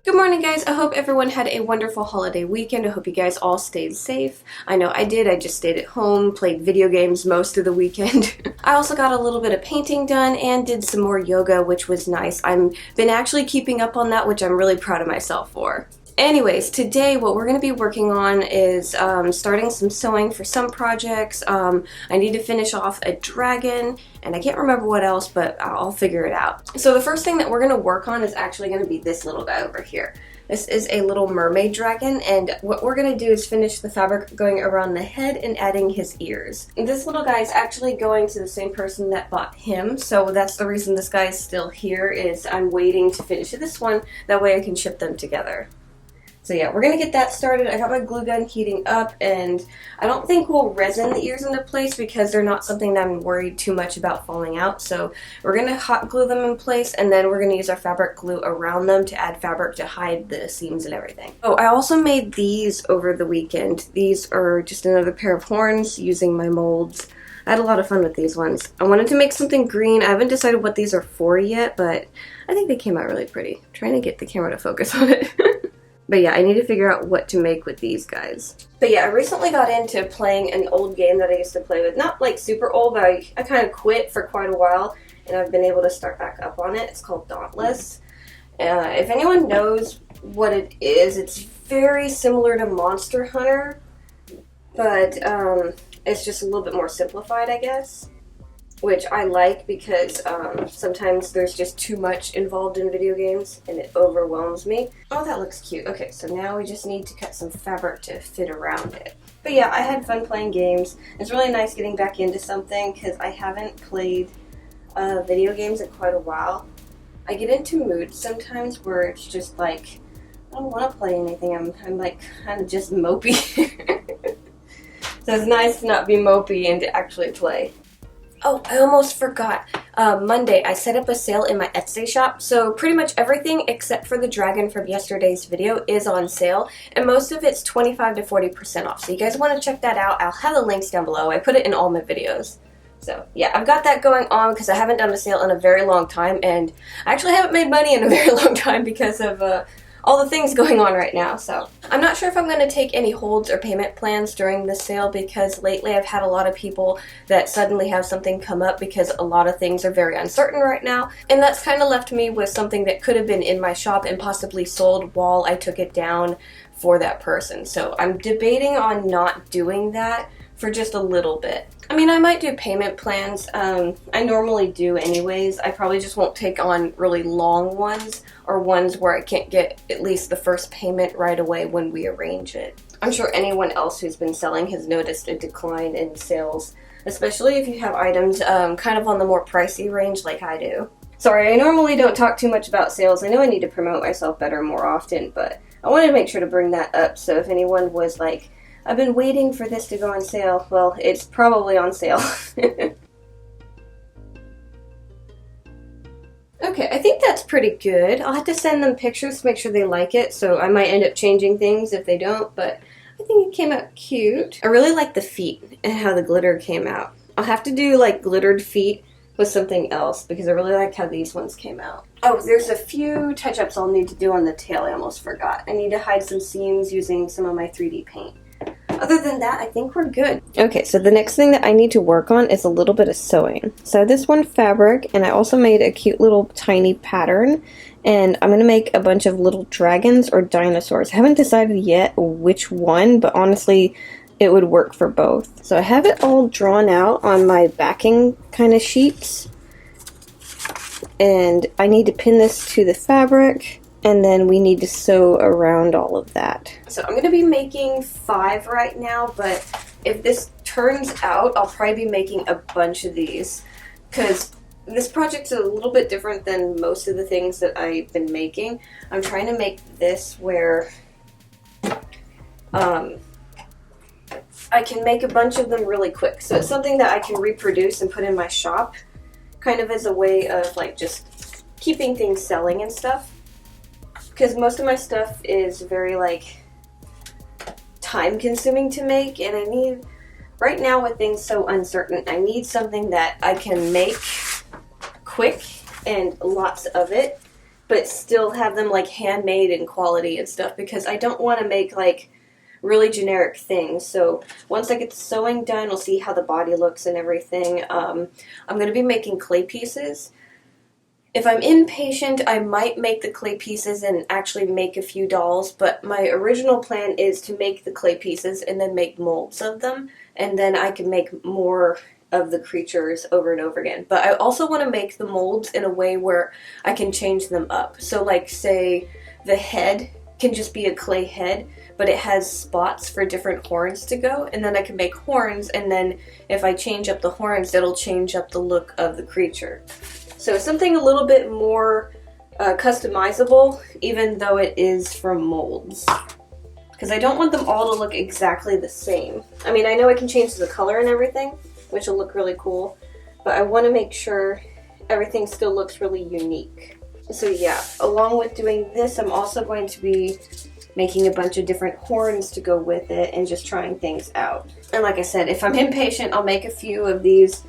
Good morning, guys. I hope everyone had a wonderful holiday weekend. I hope you guys all stayed safe. I know I did. I just stayed at home, played video games most of the weekend. I also got a little bit of painting done and did some more yoga, which was nice. I've been actually keeping up on that, which I'm really proud of myself for. Anyways, today what we're going to be working on is starting some sewing for some projects. I need to finish off a dragon, and I can't remember what else, but I'll figure it out. So the first thing that we're going to work on is actually going to be this little guy over here. This is a little mermaid dragon, and what we're going to do is finish the fabric going around the head and adding his ears. And this little guy is actually going to the same person that bought him, so that's the reason this guy is still here, is I'm waiting to finish this one, that way I can ship them together. So yeah, we're going to get that started. I got my glue gun heating up, and I don't think we'll resin the ears into place because they're not something that I'm worried too much about falling out. So we're going to hot glue them in place, and then we're going to use our fabric glue around them to add fabric to hide the seams and everything. Oh, I also made these over the weekend. These are just another pair of horns using my molds. I had a lot of fun with these ones. I wanted to make something green. I haven't decided what these are for yet, but I think they came out really pretty. I'm trying to get the camera to focus on it. But yeah, I need to figure out what to make with these guys. But yeah, I recently got into playing an old game that I used to play with. Not like super old, but I kind of quit for quite a while, and I've been able to start back up on it. It's called Dauntless. If anyone knows what it is, it's very similar to Monster Hunter, but it's just a little bit more simplified, I guess. Which I like because sometimes there's just too much involved in video games and it overwhelms me. Oh, that looks cute. Okay, so now we just need to cut some fabric to fit around it. But yeah, I had fun playing games. It's really nice getting back into something because I haven't played video games in quite a while. I get into moods sometimes where it's just like, I don't want to play anything. I'm like kind of just mopey. So it's nice to not be mopey and to actually play. Oh, I almost forgot. Monday, I set up a sale in my Etsy shop, so pretty much everything except for the dragon from yesterday's video is on sale, and most of it's 25 to 40% off, so you guys want to check that out. I'll have the links down below. I put it in all my videos. So yeah, I've got that going on because I haven't done a sale in a very long time, and I actually haven't made money in a very long time because of all the things going on right now. So I'm not sure if I'm going to take any holds or payment plans during this sale because lately I've had a lot of people that suddenly have something come up because a lot of things are very uncertain right now, and that's kind of left me with something that could have been in my shop and possibly sold while I took it down for that person. So I'm debating on not doing that for just a little bit. I mean, I might do payment plans. I normally do anyways. I probably just won't take on really long ones or ones where I can't get at least the first payment right away when we arrange it. I'm sure anyone else who's been selling has noticed a decline in sales, especially if you have items kind of on the more pricey range like I do. Sorry, I normally don't talk too much about sales. I know I need to promote myself better more often, but I wanted to make sure to bring that up, so if anyone was like, I've been waiting for this to go on sale, well, it's probably on sale. Okay, I think that's pretty good. I'll have to send them pictures to make sure they like it, so I might end up changing things if they don't, but I think it came out cute. I really like the feet and how the glitter came out. I'll have to do like glittered feet with something else because I really like how these ones came out. Oh, there's a few touch-ups I'll need to do on the tail. I almost forgot. I need to hide some seams using some of my 3D paint. Other than that, I think we're good. Okay, so the next thing that I need to work on is a little bit of sewing. So this one fabric, and I also made a cute little tiny pattern, and I'm going to make a bunch of little dragons or dinosaurs. I haven't decided yet which one, but honestly, it would work for both. So I have it all drawn out on my backing kind of sheets, and I need to pin this to the fabric. And then we need to sew around all of that. So I'm going to be making 5 right now, but if this turns out, I'll probably be making a bunch of these. Because this project's a little bit different than most of the things that I've been making. I'm trying to make this where I can make a bunch of them really quick. So it's something that I can reproduce and put in my shop, kind of as a way of like just keeping things selling and stuff. Because most of my stuff is very like time consuming to make, and I need, right now with things so uncertain, I need something that I can make quick and lots of it but still have them like handmade and quality and stuff, because I don't want to make like really generic things. So once I get the sewing done, we'll see how the body looks and everything. I'm going to be making clay pieces. If I'm impatient, I might make the clay pieces and actually make a few dolls, but my original plan is to make the clay pieces and then make molds of them, and then I can make more of the creatures over and over again. But I also want to make the molds in a way where I can change them up. So like, say the head can just be a clay head, but it has spots for different horns to go, and then I can make horns, and then if I change up the horns, it'll change up the look of the creature. So something a little bit more customizable, even though it is from molds. Because I don't want them all to look exactly the same. I mean, I know I can change the color and everything, which will look really cool, but I want to make sure everything still looks really unique. So yeah, along with doing this, I'm also going to be making a bunch of different horns to go with it and just trying things out. And like I said, if I'm impatient, I'll make a few of these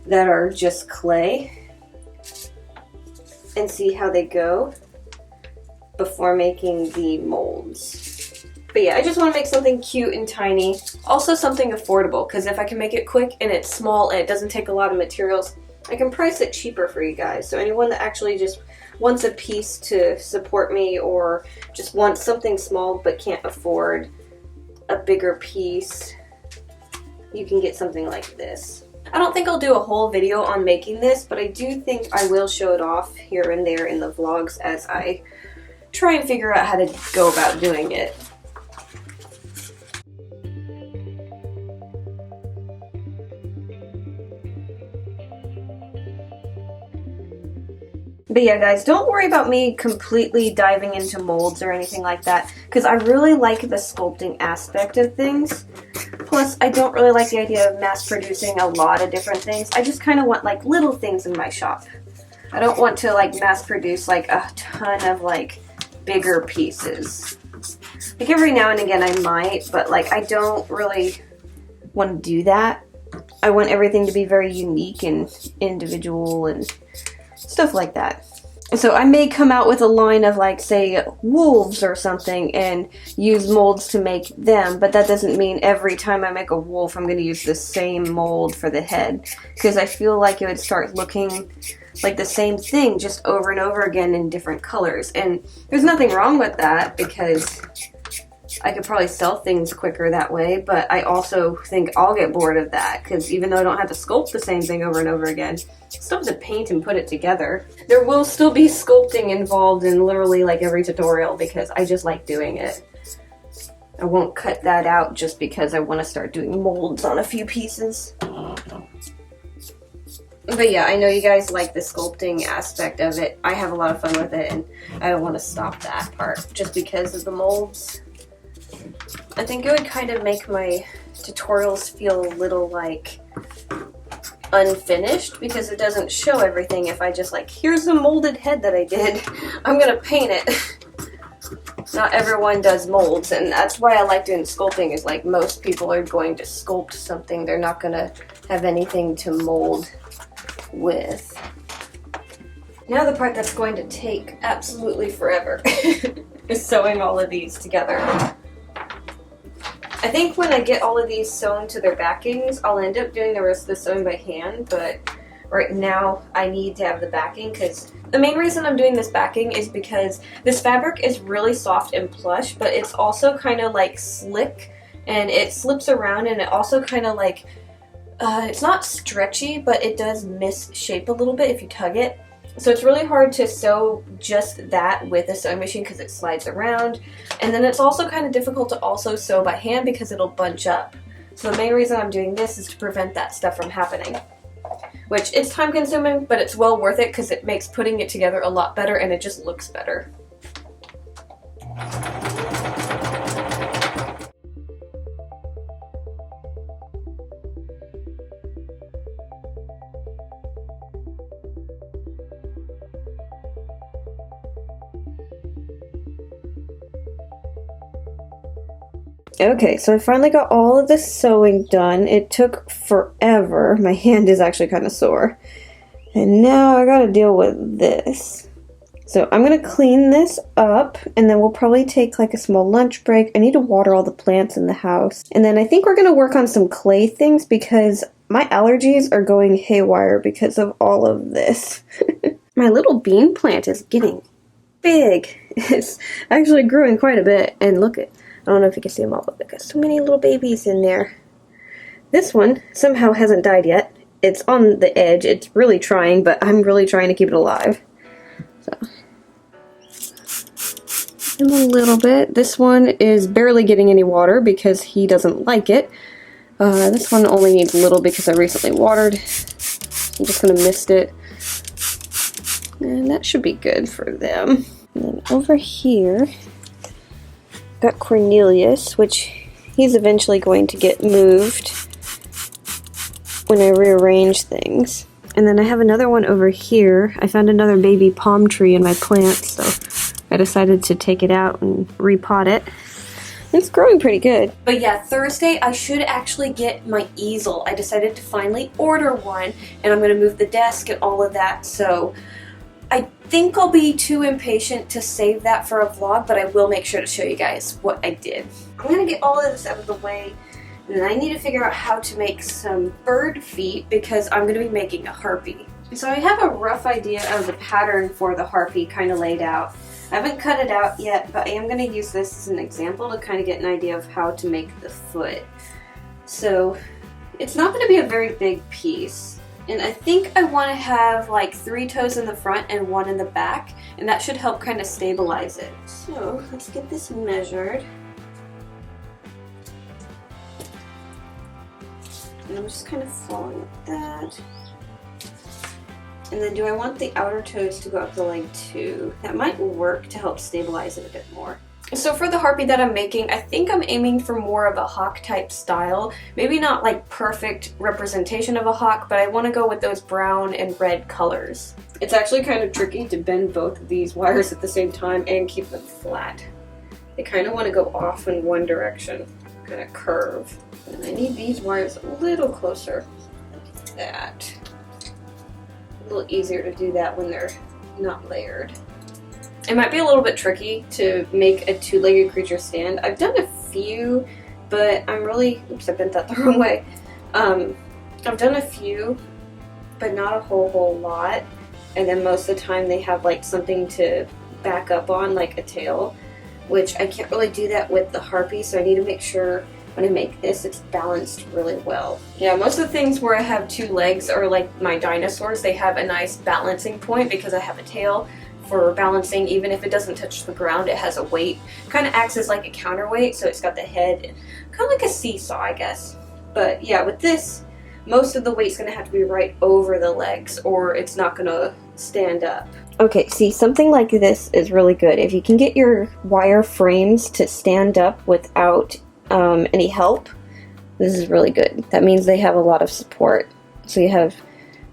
that are just clay and see how they go before making the molds. But yeah, I just want to make something cute and tiny. Also something affordable, because if I can make it quick and it's small and it doesn't take a lot of materials, I can price it cheaper for you guys. So anyone that actually just wants a piece to support me, or just wants something small but can't afford a bigger piece, you can get something like this. I don't think I'll do a whole video on making this, but I do think I will show it off here and there in the vlogs as I try and figure out how to go about doing it. But yeah, guys, don't worry about me completely diving into molds or anything like that, because I really like the sculpting aspect of things. Plus, I don't really like the idea of mass producing a lot of different things. I just kind of want like little things in my shop. I don't want to like mass produce like a ton of like bigger pieces. Like every now and again I might, but like I don't really want to do that. I want everything to be very unique and individual and stuff like that. So I may come out with a line of like, say, wolves or something and use molds to make them, but that doesn't mean every time I make a wolf I'm going to use the same mold for the head, because I feel like it would start looking like the same thing just over and over again in different colors. And there's nothing wrong with that, because I could probably sell things quicker that way, but I also think I'll get bored of that, because even though I don't have to sculpt the same thing over and over again, I still have to paint and put it together. There will still be sculpting involved in literally like every tutorial, because I just like doing it. I won't cut that out just because I want to start doing molds on a few pieces. But yeah, I know you guys like the sculpting aspect of it. I have a lot of fun with it, and I don't want to stop that part just because of the molds. I think it would kind of make my tutorials feel a little like unfinished, because it doesn't show everything if I just like, here's the molded head that I did, I'm gonna paint it. Not everyone does molds, and that's why I like doing sculpting, is like most people are going to sculpt something, they're not gonna have anything to mold with. Now the part that's going to take absolutely forever is sewing all of these together. I think when I get all of these sewn to their backings, I'll end up doing the rest of the sewing by hand, but right now I need to have the backing, because the main reason I'm doing this backing is because this fabric is really soft and plush, but it's also kind of like slick, and it slips around, and it also kind of like, it's not stretchy, but it does misshape a little bit if you tug it. So it's really hard to sew just that with a sewing machine, because it slides around. And then it's also kind of difficult to also sew by hand because it'll bunch up. So the main reason I'm doing this is to prevent that stuff from happening. Which, it's time consuming, but it's well worth it, because it makes putting it together a lot better, and it just looks better. Okay, so I finally got all of the sewing done. It took forever. My hand is actually kind of sore. And now I gotta deal with this. So I'm going to clean this up, and then we'll probably take like a small lunch break. I need to water all the plants in the house. And then I think we're going to work on some clay things because my allergies are going haywire because of all of this. My little bean plant is getting big. It's actually growing quite a bit. And look, I don't know if you can see them all, but there's so many little babies in there. This one somehow hasn't died yet. It's on the edge. It's really trying, but I'm really trying to keep it alive. So, and a little bit. This one is barely getting any water because he doesn't like it. This one only needs a little because I recently watered. I'm just going to mist it. And that should be good for them. And then over here, got Cornelius, which he's eventually going to get moved when I rearrange things. And then I have another one over here. I found another baby palm tree in my plants, so I decided to take it out and repot it. It's growing pretty good. But yeah, Thursday I should actually get my easel. I decided to finally order one, and I'm going to move the desk and all of that, so I think I'll be too impatient to save that for a vlog, but I will make sure to show you guys what I did. I'm going to get all of this out of the way, and then I need to figure out how to make some bird feet because I'm going to be making a harpy. So I have a rough idea of the pattern for the harpy kind of laid out. I haven't cut it out yet, but I am going to use this as an example to kind of get an idea of how to make the foot. So it's not going to be a very big piece. And I think I want to have like 3 toes in the front and 1 in the back, and that should help kind of stabilize it. So let's get this measured. And I'm just kind of following with that. And then do I want the outer toes to go up the leg too? That might work to help stabilize it a bit more. So for the harpy that I'm making, I think I'm aiming for more of a hawk type style. Maybe not like perfect representation of a hawk, but I want to go with those brown and red colors. It's actually kind of tricky to bend both of these wires at the same time and keep them flat. They kind of want to go off in one direction, kind of curve. And I need these wires a little closer, like that. A little easier to do that when they're not layered. It might be a little bit tricky to make a 2-legged creature stand. I've done a few, but I'm really, oops, I bent that the wrong way. I've done a few, but not a whole lot. And then most of the time they have like something to back up on, like a tail, which I can't really do that with the harpy, so I need to make sure when I make this, it's balanced really well. Yeah, most of the things where I have 2 legs are like my dinosaurs. They have a nice balancing point because I have a tail for balancing. Even if it doesn't touch the ground, it has a weight. Kind of acts as like a counterweight, so it's got the head, kind of like a seesaw, I guess. But yeah, with this, most of the weight's going to have to be right over the legs or it's not going to stand up. Okay, see, something like this is really good. If you can get your wire frames to stand up without any help, this is really good. That means they have a lot of support. So you have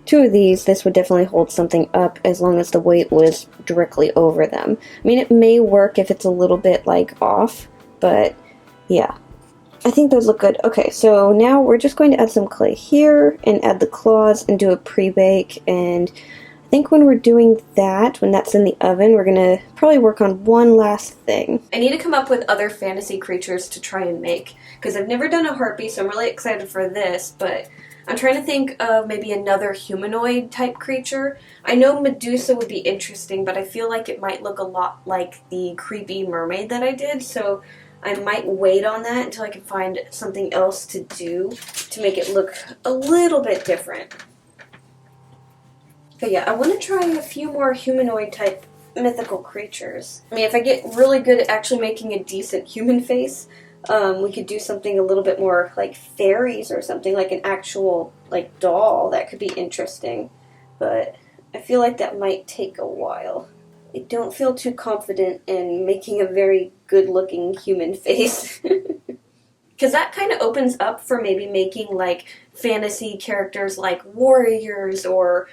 2 of these. This would definitely hold something up as long as the weight was directly over them. I mean, it may work if it's a little bit like off, but yeah, I think those look good. Okay, so now we're just going to add some clay here and add the claws and do a pre-bake. And I think when we're doing that, when that's in the oven, we're going to probably work on one last thing. I need to come up with other fantasy creatures to try and make, because I've never done a harpy, so I'm really excited for this, but I'm trying to think of maybe another humanoid type creature. I know Medusa would be interesting, but I feel like it might look a lot like the creepy mermaid that I did, so I might wait on that until I can find something else to do to make it look a little bit different. But yeah, I want to try a few more humanoid type mythical creatures. I mean, if I get really good at actually making a decent human face, we could do something a little bit more like fairies or something, like an actual like doll. That could be interesting, but I feel like that might take a while. I don't feel too confident in making a very good looking human face. Because that kind of opens up for maybe making like fantasy characters like warriors or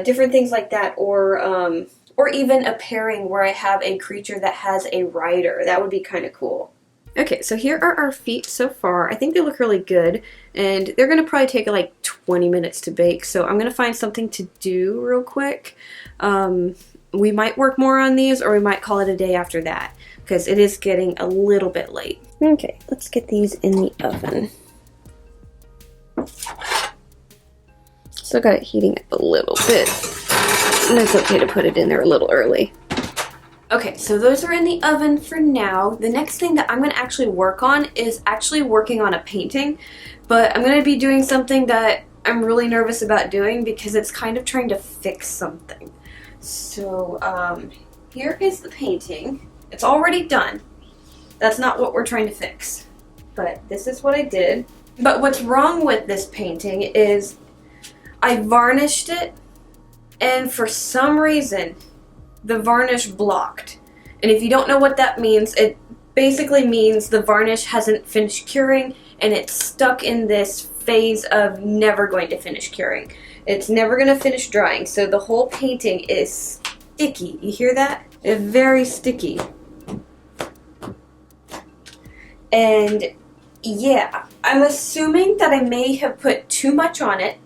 different things like that, or even a pairing where I have a creature that has a rider. That would be kind of cool. Okay, so here are our feet so far. I think they look really good, and they're going to probably take like 20 minutes to bake, so I'm going to find something to do real quick. we might work more on these, or we might call it a day after that, because it is getting a little bit late. Okay, let's get these in the oven. Still got it heating up a little bit, and it's okay to put it in there a little early. Okay, so those are in the oven for now. The next thing that I'm going to actually work on is actually working on a painting, but I'm going to be doing something that I'm really nervous about doing because it's kind of trying to fix something. So here is the painting. It's already done. That's not what we're trying to fix, but this is what I did. But what's wrong with this painting is I varnished it, and for some reason the varnish blocked. And if you don't know what that means, it basically means the varnish hasn't finished curing and it's stuck in this phase of never going to finish curing. It's never going to finish drying, so the whole painting is sticky. You hear that? It's very sticky. And yeah, I'm assuming that I may have put too much on it,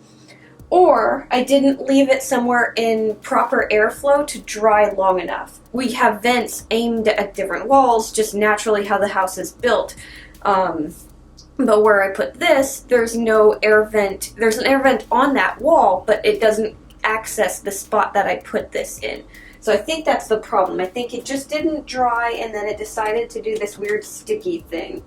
or I didn't leave it somewhere in proper airflow to dry long enough. We have vents aimed at different walls, just naturally how the house is built. But where I put this, there's no air vent. There's an air vent on that wall, but it doesn't access the spot that I put this in. So I think that's the problem. I think it just didn't dry, and then it decided to do this weird sticky thing.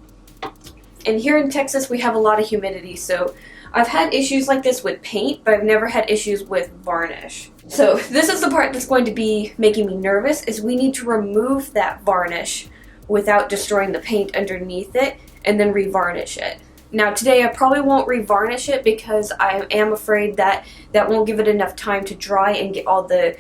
And here in Texas, we have a lot of humidity, so I've had issues like this with paint, but I've never had issues with varnish. So this is the part that's going to be making me nervous, is we need to remove that varnish without destroying the paint underneath it, and then revarnish it. Now today I probably won't revarnish it because I am afraid that that won't give it enough time to dry and get all the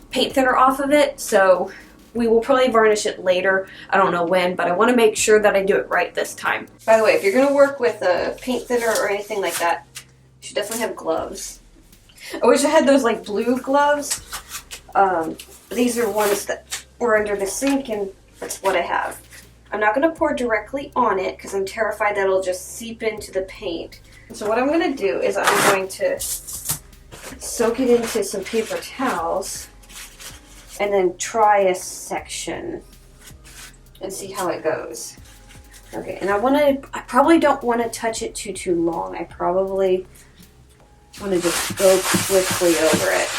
paint thinner off of it, so we will probably varnish it later. I don't know when, but I want to make sure that I do it right this time. By the way, if you're going to work with a paint thinner or anything like that, you should definitely have gloves. I wish I had those like blue gloves. These are ones that were under the sink, and that's what I have. I'm not going to pour directly on it because I'm terrified that it'll just seep into the paint. So what I'm going to do is I'm going to soak it into some paper towels and then try a section and see how it goes. Okay, and I probably don't want to touch it too long. I probably want to just go quickly over it.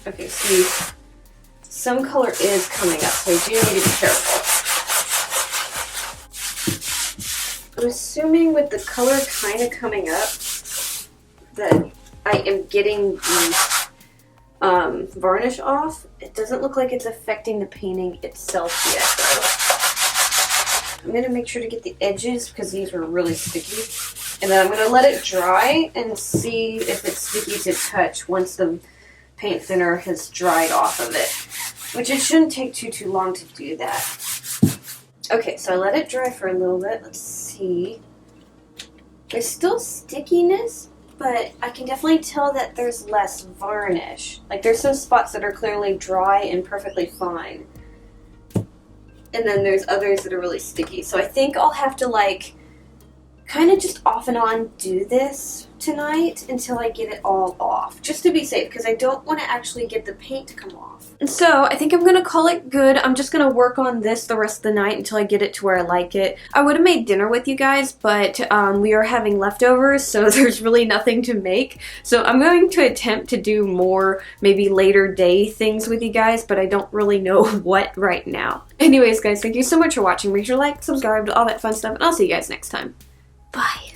Okay, see, some color is coming up, so I do need to be careful. I'm assuming with the color kind of coming up that I am getting the varnish off. It doesn't look like it's affecting the painting itself yet, though. I'm going to make sure to get the edges because these were really sticky. And then I'm going to let it dry and see if it's sticky to touch once the paint thinner has dried off of it, which it shouldn't take too long to do that. Okay, so I let it dry for a little bit. Let's see. There's still stickiness, but I can definitely tell that there's less varnish. Like, there's some spots that are clearly dry and perfectly fine. And then there's others that are really sticky. So I think I'll have to, like, kind of just off and on do this tonight until I get it all off, just to be safe, because I don't want to actually get the paint to come off. And so I think I'm going to call it good. I'm just going to work on this the rest of the night until I get it to where I like it. I would have made dinner with you guys, but we are having leftovers, so there's really nothing to make. So I'm going to attempt to do more maybe later day things with you guys, but I don't really know what right now. Anyways, guys, thank you so much for watching. Make sure to like, subscribe, all that fun stuff, and I'll see you guys next time. Bye.